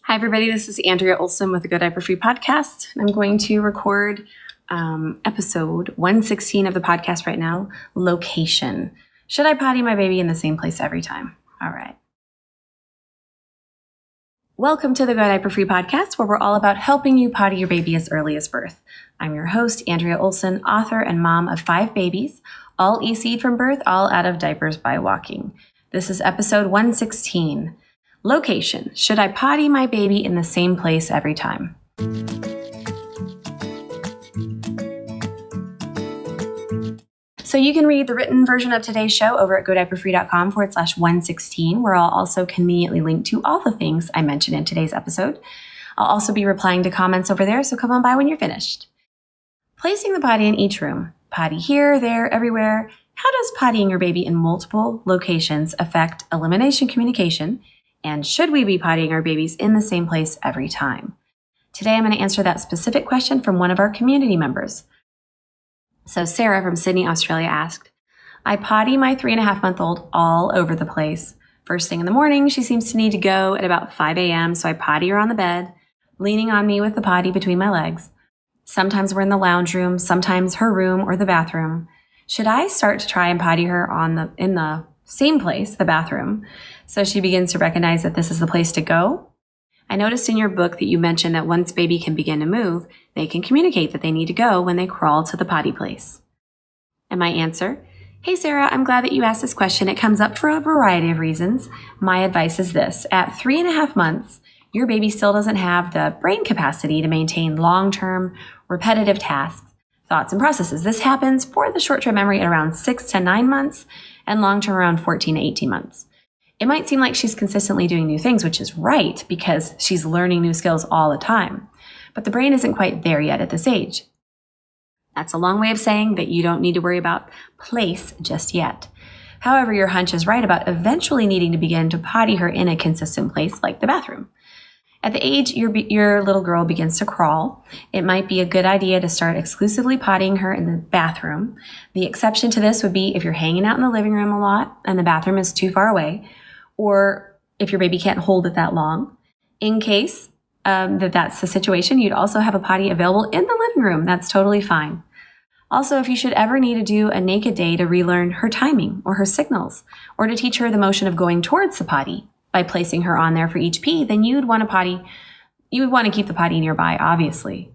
Hi, everybody. This is Andrea Olson with the Go Diaper Free podcast. I'm going to record episode 116 of the podcast right now, Location. Should I potty my baby in the same place every time? All right. Welcome to the Go Diaper Free podcast, where we're all about helping you potty your baby as early as birth. I'm your host, Andrea Olson, author and mom of 5 babies, all EC'd from birth, all out of diapers by walking. This is episode 116. Location. Should I potty my baby in the same place every time? So you can read the written version of today's show over at godiaperfree.com/116, where I'll also conveniently link to all the things I mentioned in today's episode. I'll also be replying to comments over there, so come on by when you're finished. Placing the potty in each room. Potty here, there, everywhere. How does pottying your baby in multiple locations affect elimination communication? And should we be pottying our babies in the same place every time? Today, I'm going to answer that specific question from one of our community members. So Sarah from Sydney, Australia asked, I potty my 3.5-month-old all over the place. First thing in the morning, she seems to need to go at about 5 a.m., so I potty her on the bed, leaning on me with the potty between my legs. Sometimes we're in the lounge room, sometimes her room or the bathroom. Should I start to try and potty her in the same place, the bathroom, so she begins to recognize that this is the place to go? I noticed in your book that you mentioned that once baby can begin to move, they can communicate that they need to go when they crawl to the potty place. And my answer, hey Sarah, I'm glad that you asked this question. It comes up for a variety of reasons. My advice is this: at 3.5 months, your baby still doesn't have the brain capacity to maintain long-term, repetitive tasks, thoughts, and processes. This happens for the short-term memory at around 6 to 9 months and long-term around 14 to 18 months. It might seem like she's consistently doing new things, which is right because she's learning new skills all the time. But the brain isn't quite there yet at this age. That's a long way of saying that you don't need to worry about place just yet. However, your hunch is right about eventually needing to begin to potty her in a consistent place like the bathroom. At the age your little girl begins to crawl, it might be a good idea to start exclusively pottying her in the bathroom. The exception to this would be if you're hanging out in the living room a lot and the bathroom is too far away, or if your baby can't hold it that long. In case that's the situation, you'd also have a potty available in the living room. That's totally fine. Also, if you should ever need to do a naked day to relearn her timing or her signals, or to teach her the motion of going towards the potty by placing her on there for each pee, then you would want to keep the potty nearby, obviously.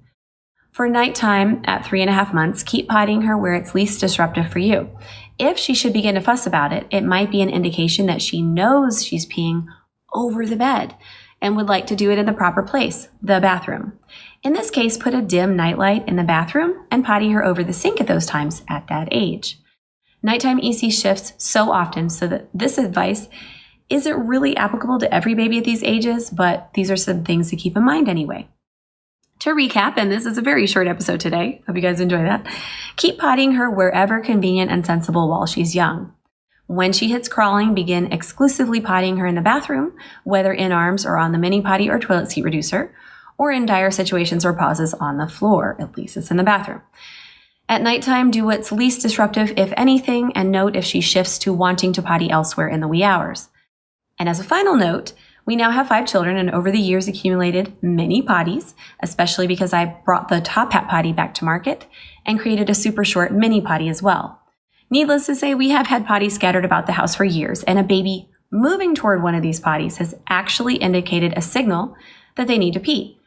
For nighttime at 3.5 months, keep pottying her where it's least disruptive for you. If she should begin to fuss about it, it might be an indication that she knows she's peeing over the bed and would like to do it in the proper place, the bathroom. In this case, put a dim nightlight in the bathroom and potty her over the sink at those times at that age. Nighttime EC shifts so often so that this advice isn't really applicable to every baby at these ages, but these are some things to keep in mind anyway. To recap, and this is a very short episode today, hope you guys enjoy that, keep pottying her wherever convenient and sensible while she's young. When she hits crawling, begin exclusively pottying her in the bathroom, whether in arms or on the mini potty or toilet seat reducer, or in dire situations or pauses on the floor, at least it's in the bathroom. At nighttime, do what's least disruptive, if anything, and note if she shifts to wanting to potty elsewhere in the wee hours. And as a final note, we now have 5 children and over the years accumulated many potties, especially because I brought the top hat potty back to market and created a super short mini potty as well. Needless to say, we have had potties scattered about the house for years, and a baby moving toward one of these potties has actually indicated a signal that they need to pee.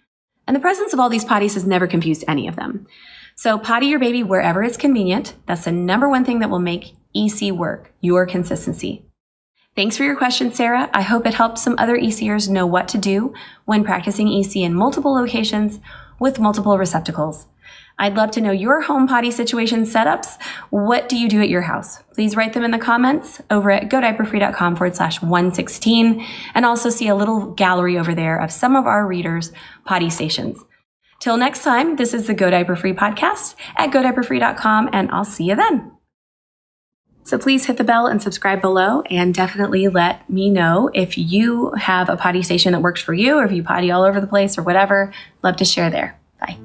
And the presence of all these potties has never confused any of them. So potty your baby wherever it's convenient. That's the number one thing that will make EC work, your consistency. Thanks for your question, Sarah. I hope it helped some other ECers know what to do when practicing EC in multiple locations with multiple receptacles. I'd love to know your home potty situation setups. What do you do at your house? Please write them in the comments over at godiaperfree.com/116 and also see a little gallery over there of some of our readers' potty stations. Till next time, this is the Go Diaper Free podcast at godiaperfree.com, and I'll see you then. So please hit the bell and subscribe below, and definitely let me know if you have a potty station that works for you or if you potty all over the place or whatever. Love to share there. Bye.